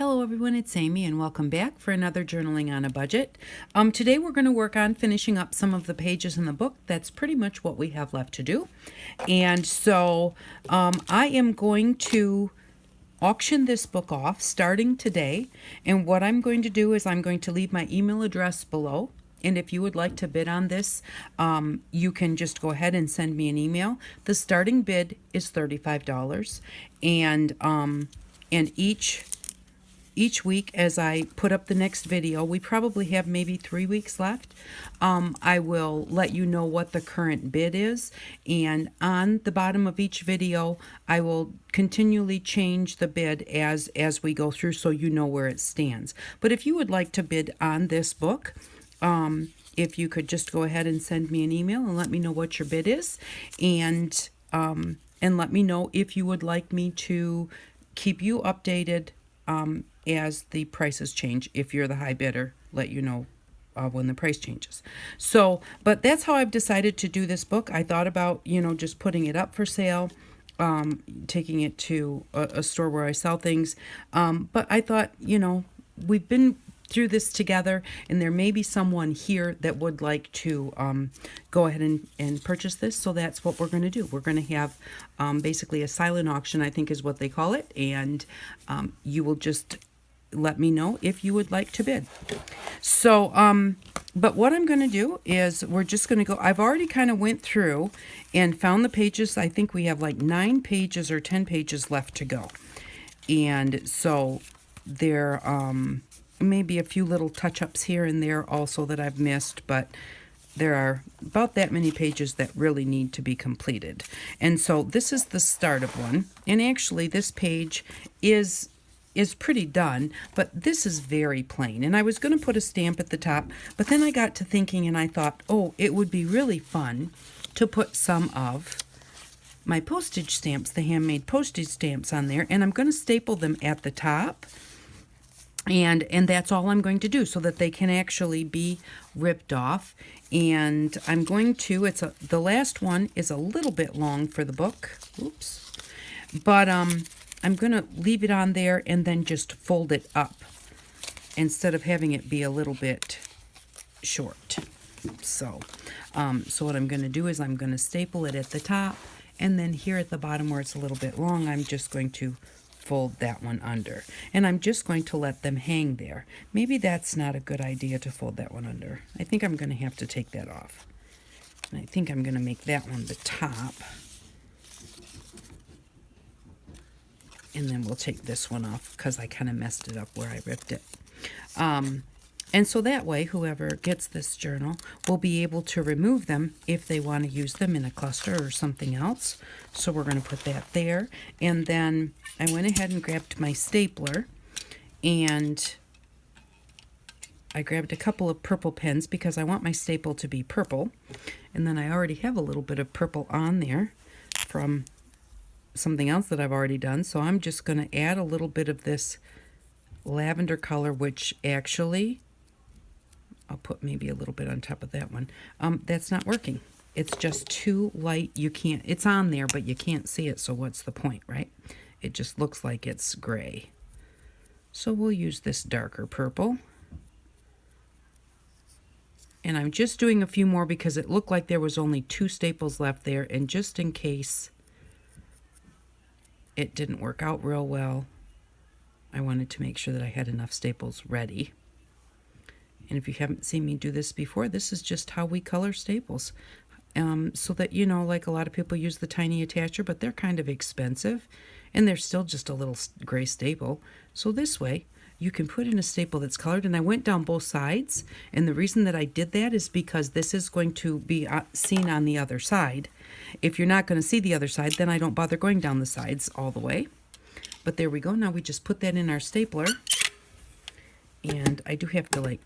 Hello everyone, it's Amy and welcome back for another Journaling on a Budget. Today we're going to work on finishing up some of the pages in the book. That's pretty much what we have left to do. And so I am going to auction this book off starting today. And what I'm going to do is I'm going to leave my email address below. And if you would like to bid on this, you can just go ahead and send me an email. The starting bid is $35. And each week as I put up the next video, we probably have maybe 3 weeks left, I will let you know what the current bid is, and on the bottom of each video I will continually change the bid as we go through, so you know where it stands. But if you would like to bid on this book, if you could just go ahead and send me an email and let me know what your bid is, and let me know if you would like me to keep you updated as the prices change. If you're the high bidder, let you know when the price changes. So, but that's how I've decided to do this book. I thought about, just putting it up for sale, taking it to a store where I sell things. But I thought, we've been through this together, and there may be someone here that would like to go ahead and purchase this. So that's what we're going to do. We're going to have basically a silent auction, I think is what they call it, and you will just let me know if you would like to bid. So but what I'm going to do is we're just going to go, I've already kind of went through and found the pages. I think we have like 9 pages or 10 pages left to go, and so there maybe a few little touch-ups here and there also that I've missed, but there are about that many pages that really need to be completed. And so this is the start of one, and actually this page is pretty done, but this is very plain. And I was going to put a stamp at the top, but then I got to thinking and I thought, oh, it would be really fun to put some of my postage stamps, the handmade postage stamps, on there, and I'm going to staple them at the top. And that's all I'm going to do, so that they can actually be ripped off. And I'm going to, the last one is a little bit long for the book. Oops. But I'm going to leave it on there and then just fold it up instead of having it be a little bit short. So what I'm going to do is I'm going to staple it at the top, and then here at the bottom where it's a little bit long, I'm just going to fold that one under, and I'm just going to let them hang there. Maybe that's not a good idea to fold that one under. I think I'm going to have to take that off, and I think I'm going to make that one the top, and then we'll take this one off because I kind of messed it up where I ripped it. And so that way, whoever gets this journal will be able to remove them if they want to use them in a cluster or something else. So we're going to put that there. And then I went ahead and grabbed my stapler, and I grabbed a couple of purple pens because I want my staple to be purple. And then I already have a little bit of purple on there from something else that I've already done. So I'm just going to add a little bit of this lavender color, which actually I'll put maybe a little bit on top of that one. That's not working. It's just too light. You can't, it's on there, but you can't see it. So what's the point, right? It just looks like it's gray. So we'll use this darker purple. And I'm just doing a few more because it looked like there was only 2 staples left there. And just in case it didn't work out real well, I wanted to make sure that I had enough staples ready. And if you haven't seen me do this before, this is just how we color staples. So that, like a lot of people use the tiny attacher, but they're kind of expensive, and they're still just a little gray staple. So this way, you can put in a staple that's colored, and I went down both sides. And the reason that I did that is because this is going to be seen on the other side. If you're not going to see the other side, then I don't bother going down the sides all the way. But there we go. Now we just put that in our stapler. And I do have to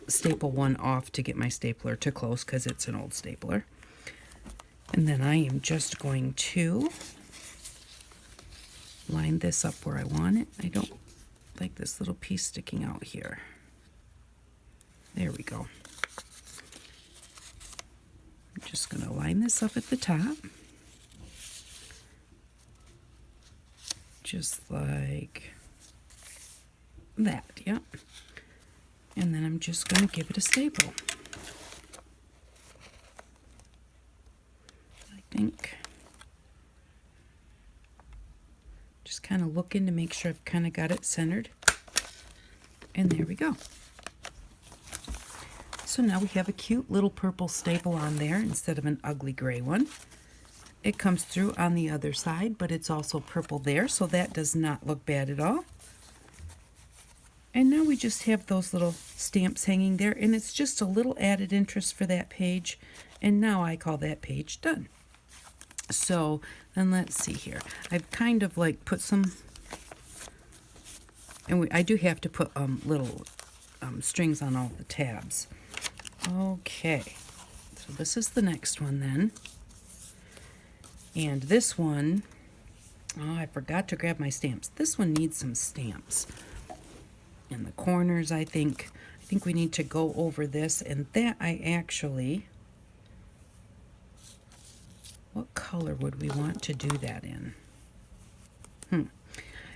staple one off to get my stapler to close because it's an old stapler. And then I am just going to line this up where I want it. I don't like this little piece sticking out here. There we go. I'm just going to line this up at the top. Just like that, yep. And then I'm just going to give it a staple. I think. Just kind of looking to make sure I've kind of got it centered. And there we go. So now we have a cute little purple staple on there instead of an ugly gray one. It comes through on the other side, but it's also purple there, so that does not look bad at all. And now we just have those little stamps hanging there, and it's just a little added interest for that page. And now I call that page done. So then let's see here. I've kind of like put some, and I do have to put little strings on all the tabs. Okay, so this is the next one then. And this one, oh, I forgot to grab my stamps. This one needs some stamps. In the corners, I think we need to go over this, and that I actually, what color would we want to do that in?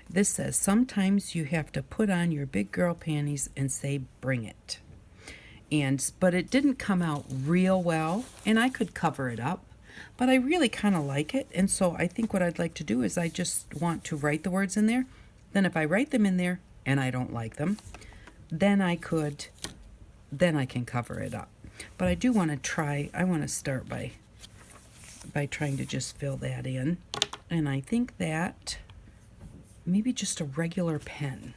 This says, sometimes you have to put on your big girl panties and say, bring it. But it didn't come out real well, and I could cover it up, but I really kind of like it. And so I think what I'd like to do is I just want to write the words in there. Then if I write them in there and I don't like them, then I can cover it up. But I do want to try, I want to start by trying to just fill that in. And I think that maybe just a regular pen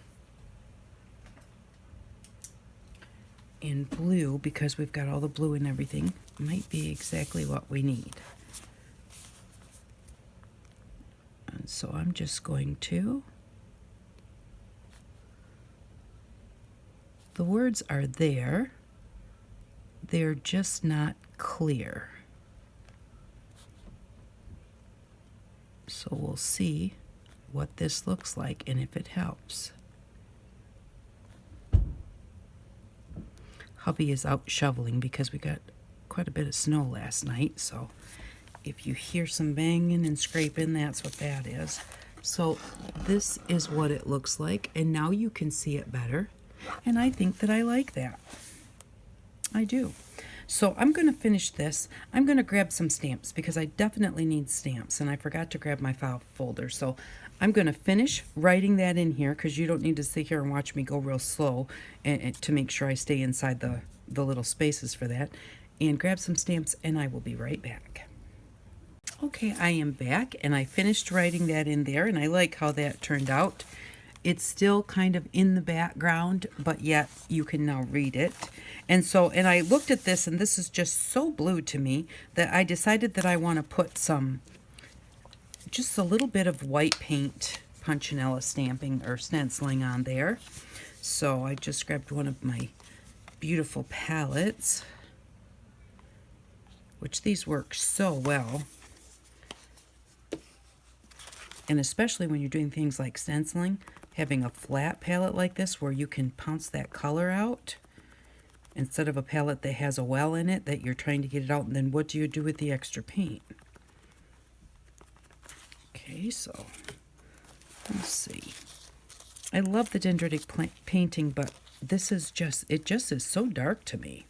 in blue, because we've got all the blue and everything, might be exactly what we need. And so I'm just going to, the words are there, they're just not clear. So we'll see what this looks like and if it helps. Hubby is out shoveling because we got quite a bit of snow last night, so if you hear some banging and scraping, that's what that is. So this is what it looks like, and now you can see it better, and I think that I like that. I do. So I'm going to finish this. I'm going to grab some stamps because I definitely need stamps, and I forgot to grab my file folder. So I'm going to finish writing that in here because you don't need to sit here and watch me go real slow and to make sure I stay inside the little spaces for that, and grab some stamps, and I will be right back. Okay, I am back, and I finished writing that in there, and I like how that turned out. It's still kind of in the background, but yet you can now read it. And I looked at this, and this is just so blue to me that I decided that I want to put just a little bit of white paint Punchinella stamping or stenciling on there. So I just grabbed one of my beautiful palettes, which these work so well. And especially when you're doing things like stenciling, having a flat palette like this where you can pounce that color out instead of a palette that has a well in it that you're trying to get it out, and then what do you do with the extra paint? Okay, so let's see. I love the dendritic painting, but this is it just is so dark to me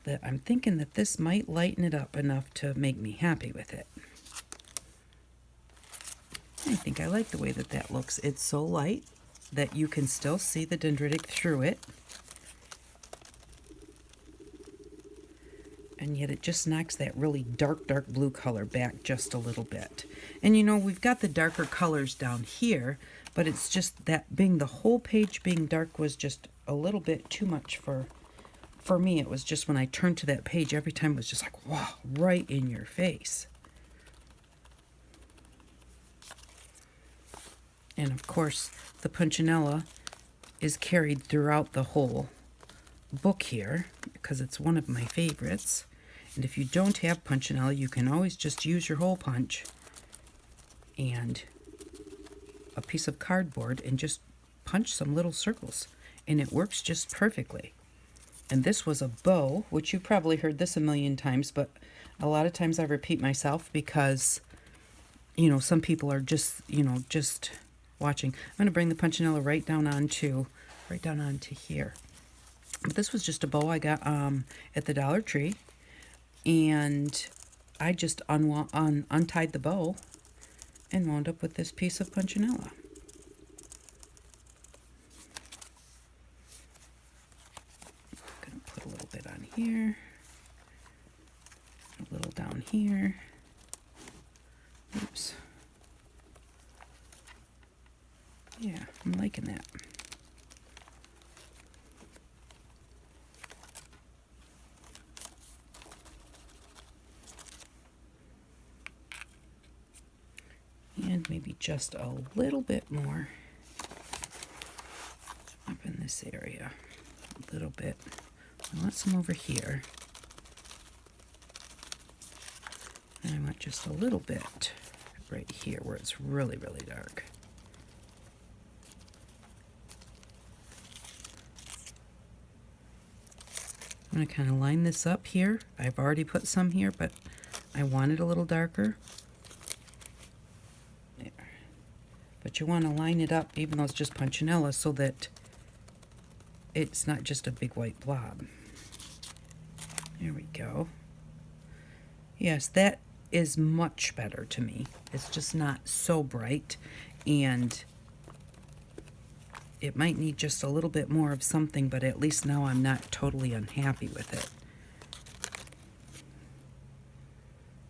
that I'm thinking that this might lighten it up enough to make me happy with it. I think I like the way that looks. It's so light that you can still see the dendritic through it. And yet it just knocks that really dark, dark blue color back just a little bit. And you know, we've got the darker colors down here, but it's just that the whole page being dark was just a little bit too much for me. It was just when I turned to that page, every time it was just like, wow, right in your face. And of course, the Punchinella is carried throughout the whole book here because it's one of my favorites. And if you don't have Punchinella, you can always just use your hole punch and a piece of cardboard and just punch some little circles, and it works just perfectly. And this was a bow, which you've probably heard this a million times, but a lot of times I repeat myself because, you know, some people are just watching. I'm going to bring the Punchinella right down onto here. But this was just a bow I got at the Dollar Tree, and I just untied the bow and wound up with this piece of Punchinella. I'm going to put a little bit on here, a little down here. Oops. Yeah, I'm liking that. And maybe just a little bit more up in this area. A little bit. I want some over here. And I want just a little bit right here where it's really, really dark. I'm going to kind of line this up here. I've already put some here, but I want it a little darker. There. But you want to line it up, even though it's just Punchinella, so that it's not just a big white blob. There we go. Yes, that is much better to me. It's just not so bright, and it might need just a little bit more of something, but at least now I'm not totally unhappy with it.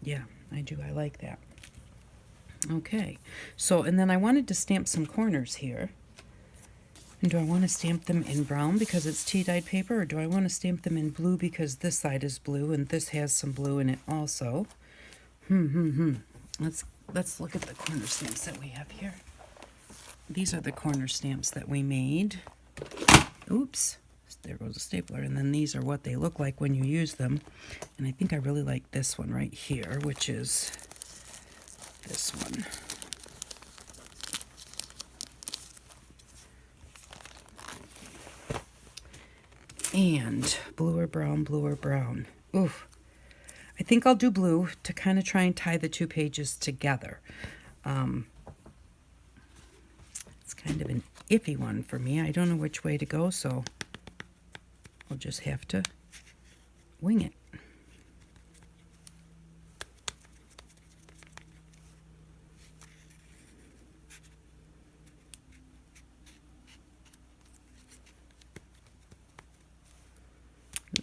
Yeah, I do. I like that. Okay, so, and then I wanted to stamp some corners here. And do I want to stamp them in brown because it's tea-dyed paper, or do I want to stamp them in blue because this side is blue and this has some blue in it also? Let's look at the corner stamps that we have here. These are the corner stamps that we made. Oops, there goes a stapler. And then these are what they look like when you use them. And I think I really like this one right here, which is this one. And blue or brown, blue or brown. Oof. I think I'll do blue to kind of try and tie the two pages together. It's kind of an iffy one for me. I don't know which way to go, so I'll just have to wing it.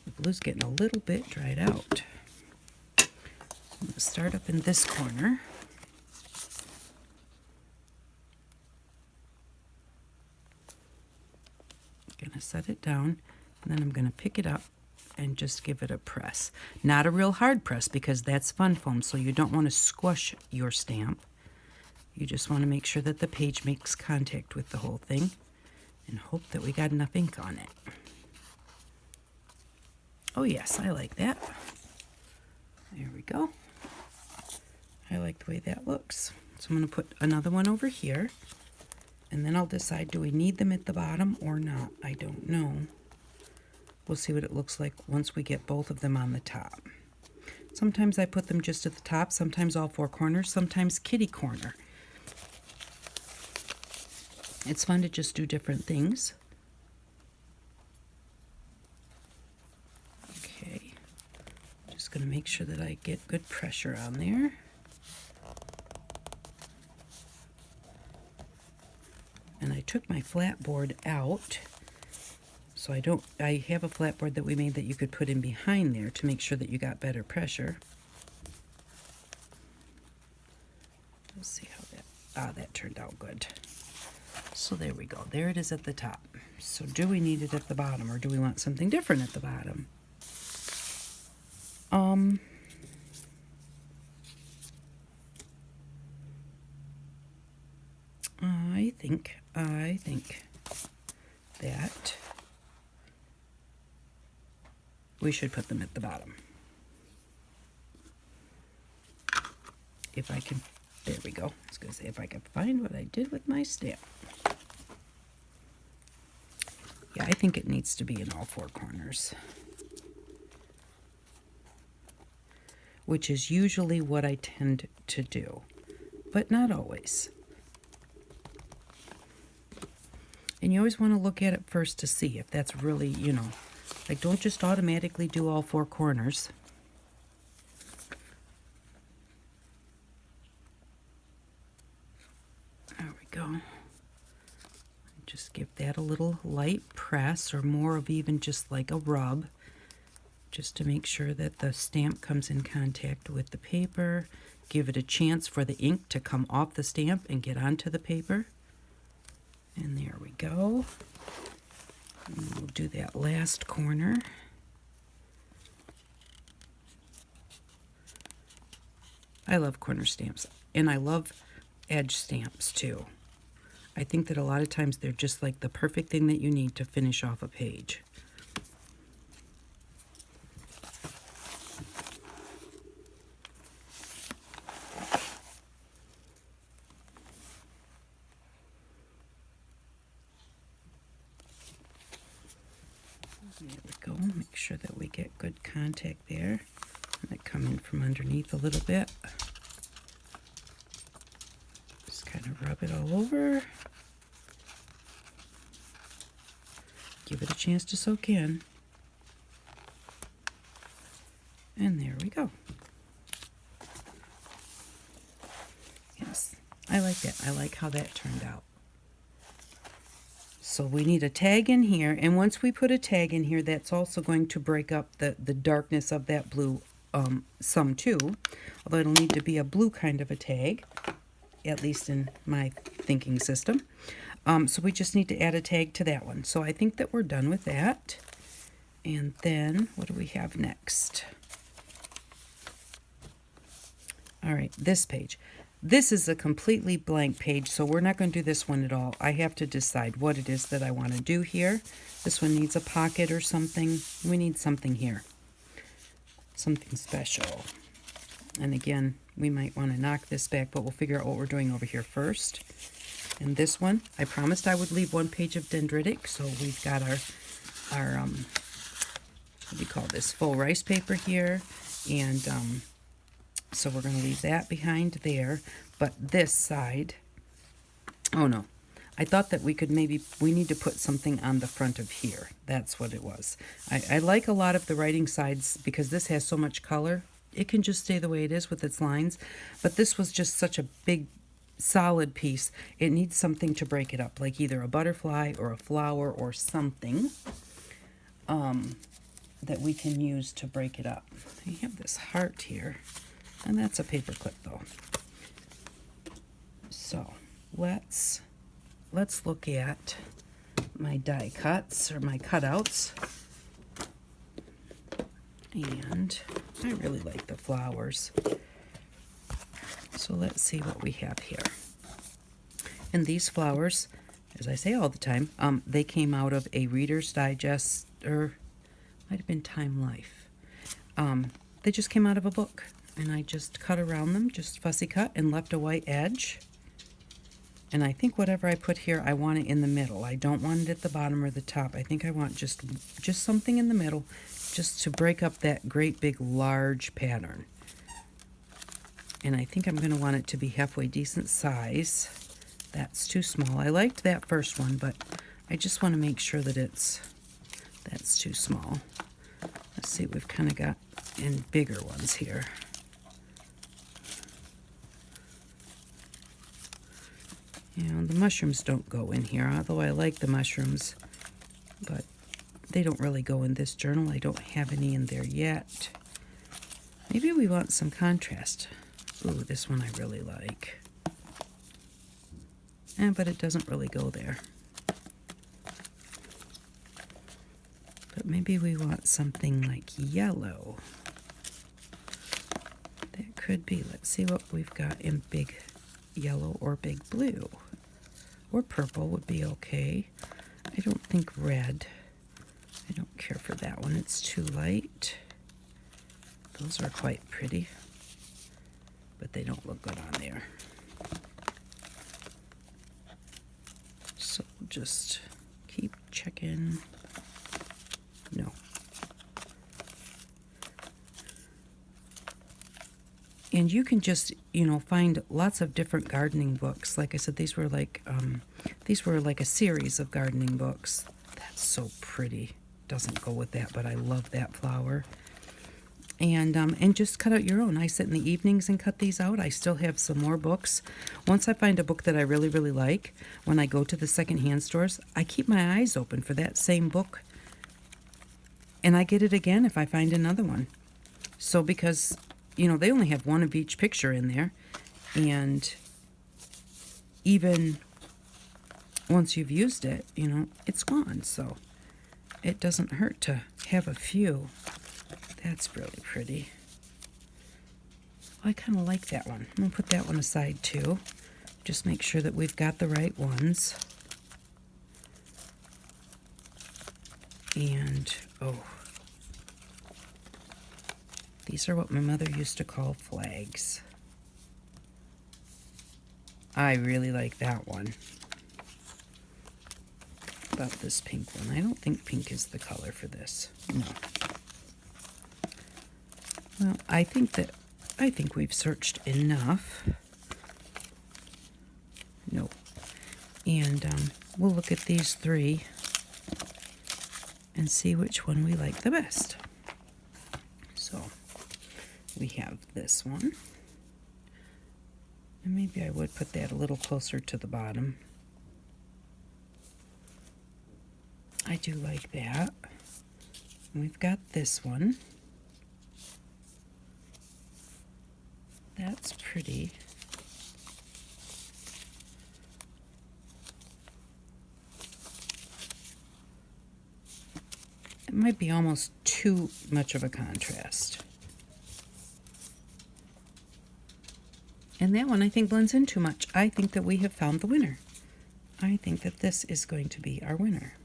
The blue's getting a little bit dried out. I'm going to start up in this corner. I'm going to set it down, and then I'm going to pick it up and just give it a press. Not a real hard press because that's fun foam, so you don't want to squash your stamp. You just want to make sure that the page makes contact with the whole thing and hope that we got enough ink on it. Oh yes, I like that. There we go. I like the way that looks. So I'm going to put another one over here, and then I'll decide, do we need them at the bottom or not? I don't know. We'll see what it looks like once we get both of them on the top. Sometimes I put them just at the top, sometimes all four corners, sometimes kitty corner. It's fun to just do different things. Okay, just going to make sure that I get good pressure on there. And I took my flat board out, so I have a flat board that we made that you could put in behind there to make sure that you got better pressure. Let's see how that turned out good. So there we go. There it is at the top. So do we need it at the bottom, or do we want something different at the bottom? I think that we should put them at the bottom. If I can, there we go. I was going to say if I can find what I did with my stamp. Yeah, I think it needs to be in all four corners, which is usually what I tend to do, but not always. And you always want to look at it first to see if that's really, you know, like don't just automatically do all 4 corners. There we go. Just give that a little light press, or more of even just like a rub, just to make sure that the stamp comes in contact with the paper. Give it a chance for the ink to come off the stamp and get onto the paper. And there we go. And we'll do that last corner. I love corner stamps, and I love edge stamps too. I think that a lot of times they're just like the perfect thing that you need to finish off a page. There we go. Make sure that we get good contact there. Might come in from underneath a little bit. Just kind of rub it all over. Give it a chance to soak in. And there we go. Yes, I like that. I like how that turned out. So we need a tag in here, and once we put a tag in here, that's also going to break up the darkness of that blue some too, although it'll need to be a blue kind of a tag, at least in my thinking system. So we just need to add a tag to that one. So I think that we're done with that. And then what do we have next? All right, this page. This is a completely blank page, so we're not going to do this one at all. I have to decide what it is that I want to do here. This one needs a pocket or something. We need something here. Something special. And again, we might want to knock this back, but we'll figure out what we're doing over here first. And this one, I promised I would leave 1 page of dendritic, so we've got our what do you call this, full rice paper here, and so we're going to leave that behind there. But this side, oh no, I thought that we need to put something on the front of here. That's what it was. I like a lot of the writing sides because this has so much color. It can just stay the way it is with its lines, but this was just such a big solid piece. It needs something to break it up, like either a butterfly or a flower or something that we can use to break it up. We have this heart here. And that's a paper clip though. So let's look at my die cuts or my cutouts. And I really like the flowers. So let's see what we have here. And these flowers, as I say all the time, they came out of a Reader's Digest, or might have been Time Life. They just came out of a book. And I just cut around them, just fussy cut, and left a white edge. And I think whatever I put here, I want it in the middle. I don't want it at the bottom or the top. I think I want just something in the middle, just to break up that great big large pattern. And I think I'm going to want it to be halfway decent size. That's too small. I liked that first one, but I just want to make sure that that's too small. Let's see, we've kind of got in bigger ones here. You know, the mushrooms don't go in here, although I like the mushrooms, but they don't really go in this journal. I don't have any in there yet. Maybe we want some contrast. Ooh, this one I really like. But it doesn't really go there. But maybe we want something like yellow. That could be. Let's see what we've got in big yellow or big blue. Or purple would be okay. I don't think red. I don't care for that one. It's too light. Those are quite pretty, but they don't look good on there. So just keep checking. No. And you can just, find lots of different gardening books. Like I said, these were like These were like a series of gardening books. That's so pretty. Doesn't go with that, but I love that flower. And just cut out your own. I sit in the evenings and cut these out. I still have some more books. Once I find a book that I really, really like, when I go to the secondhand stores, I keep my eyes open for that same book. And I get it again if I find another one. So because, you know, they only have one of each picture in there. And even once you've used it, you know, it's gone. So it doesn't hurt to have a few. That's really pretty. I kind of like that one. I'm going to put that one aside too. Just make sure that we've got the right ones. And, oh, these are what my mother used to call flags. I really like that one. About this pink one. I don't think pink is the color for this. No. Well, I think we've searched enough. No. And we'll look at these three and see which one we like the best. So we have this one. And maybe I would put that a little closer to the bottom. I do like that. We've got this one. That's pretty. It might be almost too much of a contrast. And that one I think blends in too much. I think that we have found the winner. I think that this is going to be our winner.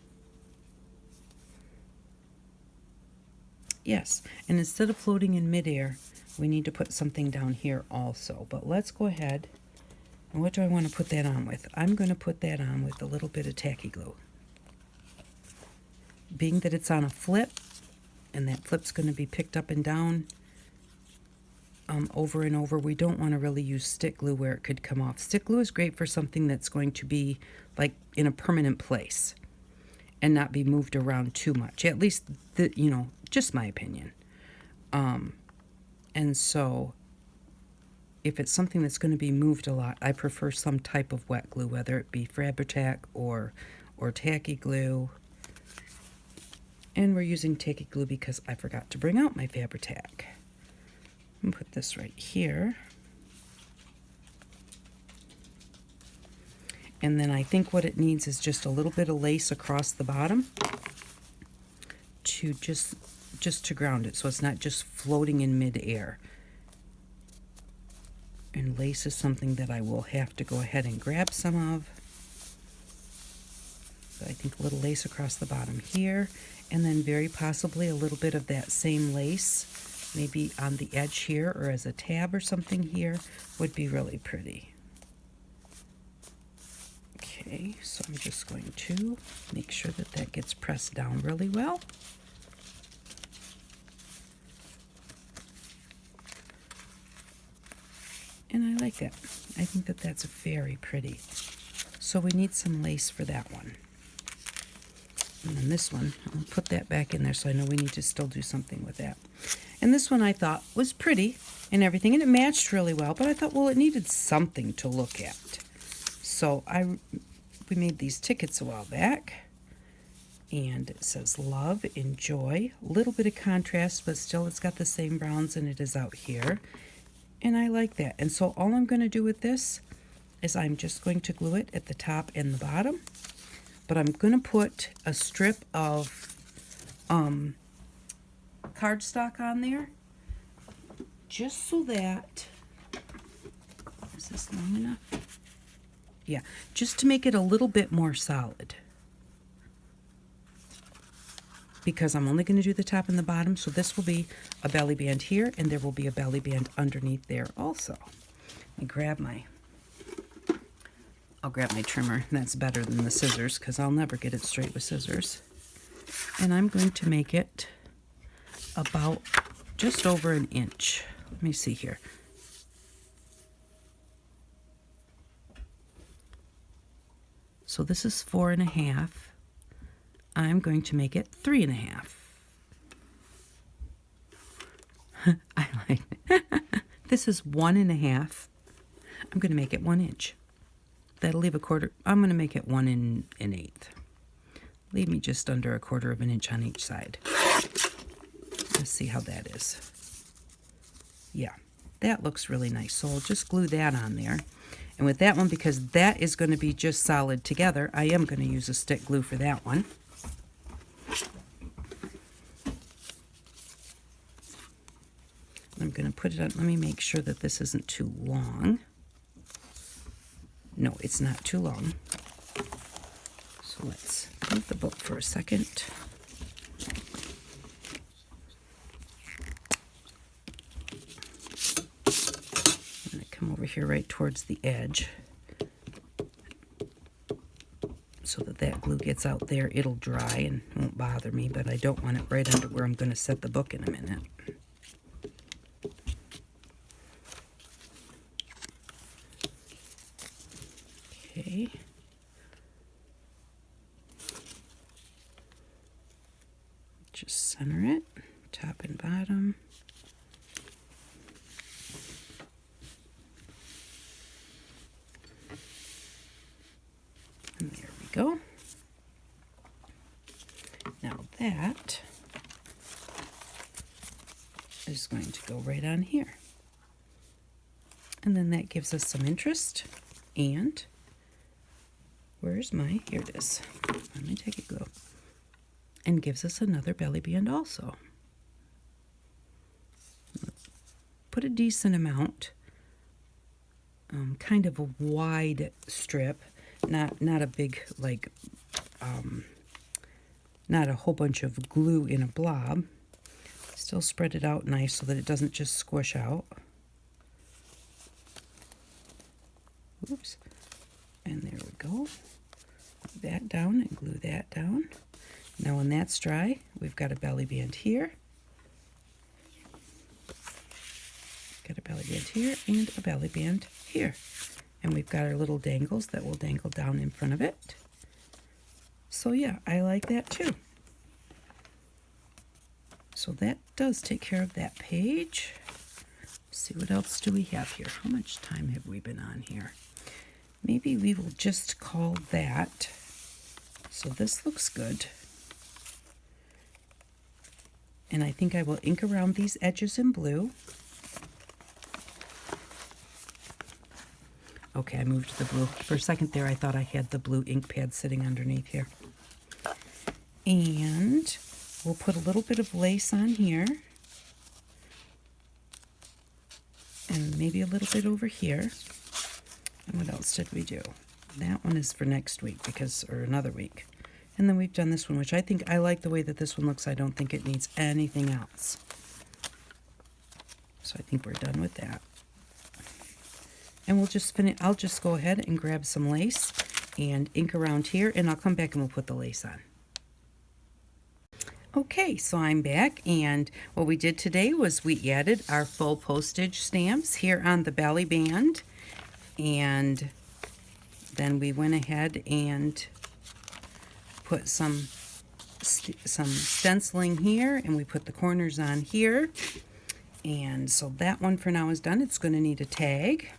Yes, and instead of floating in midair, we need to put something down here also. But let's go ahead. And what do I want to put that on with? I'm going to put that on with a little bit of tacky glue. Being that it's on a flip, and that flip's going to be picked up and down over and over, we don't want to really use stick glue where it could come off. Stick glue is great for something that's going to be like in a permanent place and not be moved around too much. At least, you know, just my opinion. And so if it's something that's going to be moved a lot, I prefer some type of wet glue, whether it be Fabri-Tac or tacky glue. And we're using tacky glue because I forgot to bring out my Fabri-Tac. I'm going to put this right here. And then I think what it needs is just a little bit of lace across the bottom to just to ground it, so it's not just floating in midair. And lace is something that I will have to go ahead and grab some of. So I think a little lace across the bottom here, and then very possibly a little bit of that same lace, maybe on the edge here or as a tab or something here, would be really pretty. Okay, so I'm just going to make sure that that gets pressed down really well. And I like that. I think that that's very pretty. So we need some lace for that one. And then this one, I'll put that back in there so I know we need to still do something with that. And this one I thought was pretty and everything, and it matched really well, but I thought, well, it needed something to look at. So we made these tickets a while back, and it says love, enjoy, a little bit of contrast, but still it's got the same browns and it is out here. And I like that. And so all I'm going to do with this is I'm just going to glue it at the top and the bottom. But I'm going to put a strip of cardstock on there just so that, is this long enough? Yeah, just to make it a little bit more solid. Because I'm only going to do the top and the bottom, so this will be a belly band here, and there will be a belly band underneath there also. Let me grab I'll grab my trimmer. That's better than the scissors, because I'll never get it straight with scissors. And I'm going to make it about just over an inch. Let me see here. So So this is 4.5. I'm going to make it 3.5. I like it. This is 1.5. I'm going to make it 1 inch. That'll leave a quarter. I'm going to make it 1 1/8. Leave me just under a 1/4 of an inch on each side. Let's see how that is. Yeah, that looks really nice. So I'll just glue that on there. And with that one, because that is going to be just solid together, I am going to use a stick glue for that one. I'm going to put it on. Let me make sure that this isn't too long. No, it's not too long. So let's move the book for a second. I'm going to come over here right towards the edge so that that glue gets out there. It'll dry and won't bother me, but I don't want it right under where I'm going to set the book in a minute. Okay. Just center it, top and bottom. And there we go. Now that is going to go right on here. And then that gives us some interest. And where's my, here it is. Let me take a glue. And gives us another belly band also. Put a decent amount, kind of a wide strip, not a big, like, not a whole bunch of glue in a blob. Still spread it out nice so that it doesn't just squish out. Oops. And there we go. Glue that down and glue that down. Now when that's dry, we've got a belly band here. Got a belly band here and a belly band here. And we've got our little dangles that will dangle down in front of it. So yeah, I like that too. So that does take care of that page. Let's see, what else do we have here? How much time have we been on here? Maybe we will just call that. So this looks good. And I think I will ink around these edges in blue. Okay, I moved the blue. For a second there, I thought I had the blue ink pad sitting underneath here. And we'll put a little bit of lace on here. And maybe a little bit over here. And what else did we do? That one is for next week, or another week. And then we've done this one, which I like the way that this one looks. I don't think it needs anything else. So I think we're done with that. And we'll just finish. I'll just go ahead and grab some lace and ink around here, and I'll come back and we'll put the lace on. Okay, so I'm back, and what we did today was we added our full postage stamps here on the belly band, and then we went ahead and put some stenciling here, and we put the corners on here. And so that one for now is done. It's going to need a tag.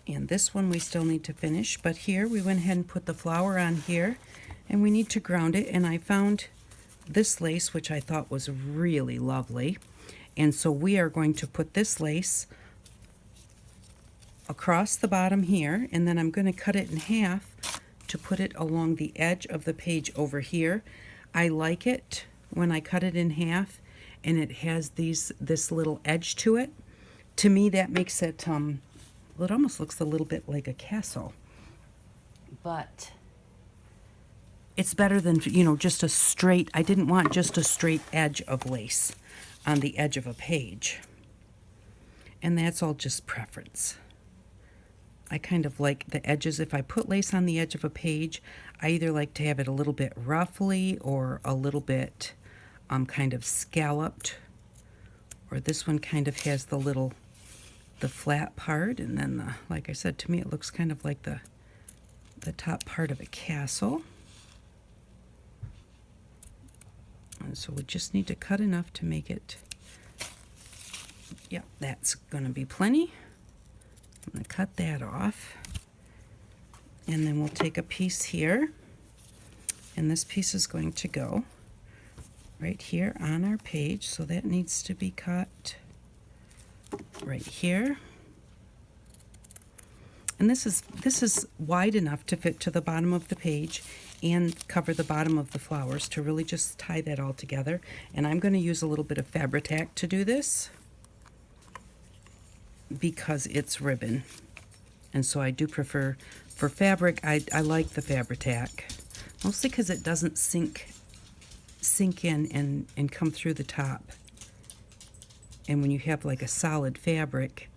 And this one we still need to finish, but here we went ahead and put the flower on here, and we need to ground it. And I found this lace, which I thought was really lovely. And so we are going to put this lace across the bottom here, and then I'm going to cut it in half to put it along the edge of the page over here. I like it when I cut it in half and it has this little edge to it. To me, that makes it, well, it almost looks a little bit like a castle. But it's better than, just a straight, I didn't want just a straight edge of lace on the edge of a page. And that's all just preference. I kind of like the edges. If I put lace on the edge of a page, I either like to have it a little bit ruffly or a little bit kind of scalloped. Or this one kind of has the flat part, and then like I said, to me it looks kind of like the the top part of a castle. And so we just need to cut enough to make it, yep, that's going to be plenty. I'm going to cut that off. And then we'll take a piece here, and this piece is going to go right here on our page, so that needs to be cut right here. And this is wide enough to fit to the bottom of the page and cover the bottom of the flowers to really just tie that all together. And I'm going to use a little bit of Fabri-Tac to do this because it's ribbon. And so I do prefer, for fabric, I like the Fabri-Tac, mostly because it doesn't sink in and come through the top. And when you have like a solid fabric,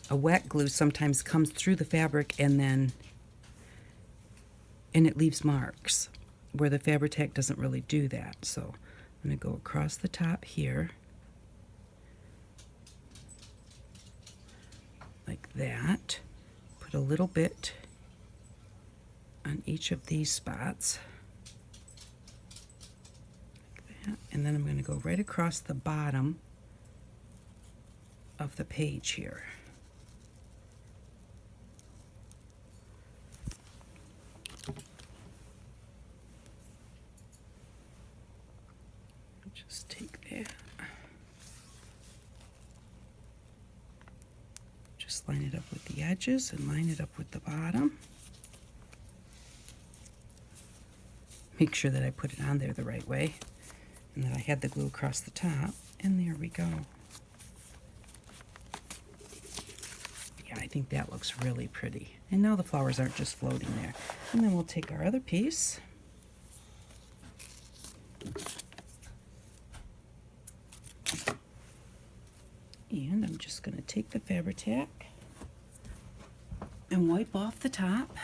a wet glue sometimes comes through the fabric and it leaves marks, where the Fabri-Tac doesn't really do that. So I'm going to go across the top here, like that. Put a little bit on each of these spots, like that. And then I'm going to go right across the bottom of the page here. Just take that. Just line it up with the edges and line it up with the bottom. Make sure that I put it on there the right way and that I had the glue across the top. And there we go. Yeah, I think that looks really pretty. And now the flowers aren't just floating there. And then we'll take our other piece. And I'm just going to take the Fabri-Tac and wipe off the top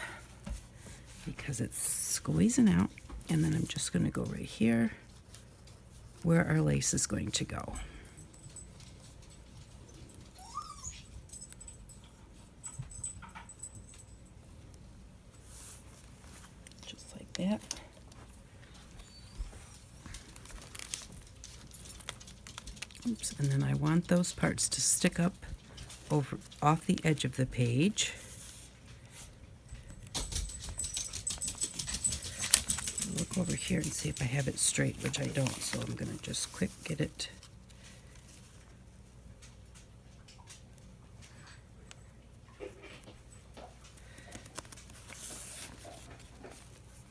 because it's squeezing out. And then I'm just going to go right here where our lace is going to go. Just like that. Oops, and then I want those parts to stick up over off the edge of the page. Look over here and see if I have it straight, which I don't, so I'm going to just quick get it.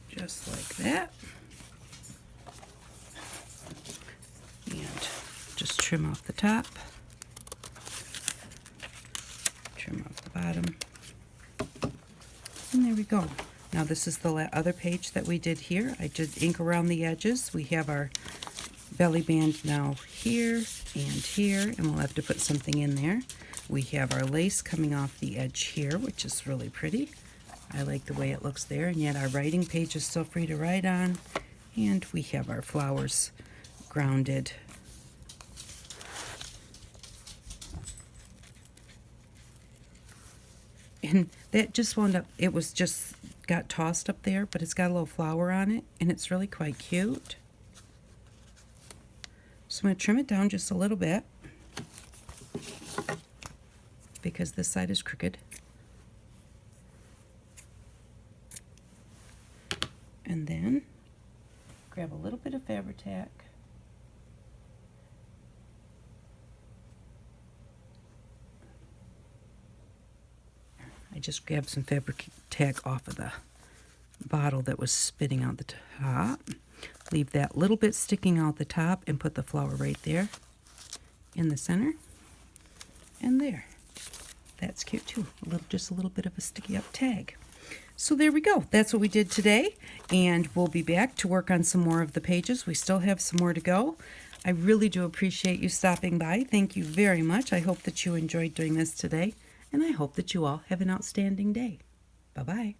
Just like that. And just trim off the top, trim off the bottom, and there we go. Now this is the other page that we did here. I did ink around the edges. We have our belly band now here and here, and we'll have to put something in there. We have our lace coming off the edge here, which is really pretty. I like the way it looks there, and yet our writing page is still free to write on. And we have our flowers grounded. And that just wound up, it was just got tossed up there, but it's got a little flower on it, and it's really quite cute. So I'm going to trim it down just a little bit because this side is crooked. And then grab a little bit of Fabri-Tac. I just grabbed some Fabri-Tac off of the bottle that was spitting out the top. Leave that little bit sticking out the top and put the flower right there in the center. And there. That's cute too. Just a little bit of a sticky up tag. So there we go. That's what we did today. And we'll be back to work on some more of the pages. We still have some more to go. I really do appreciate you stopping by. Thank you very much. I hope that you enjoyed doing this today. And I hope that you all have an outstanding day. Bye-bye.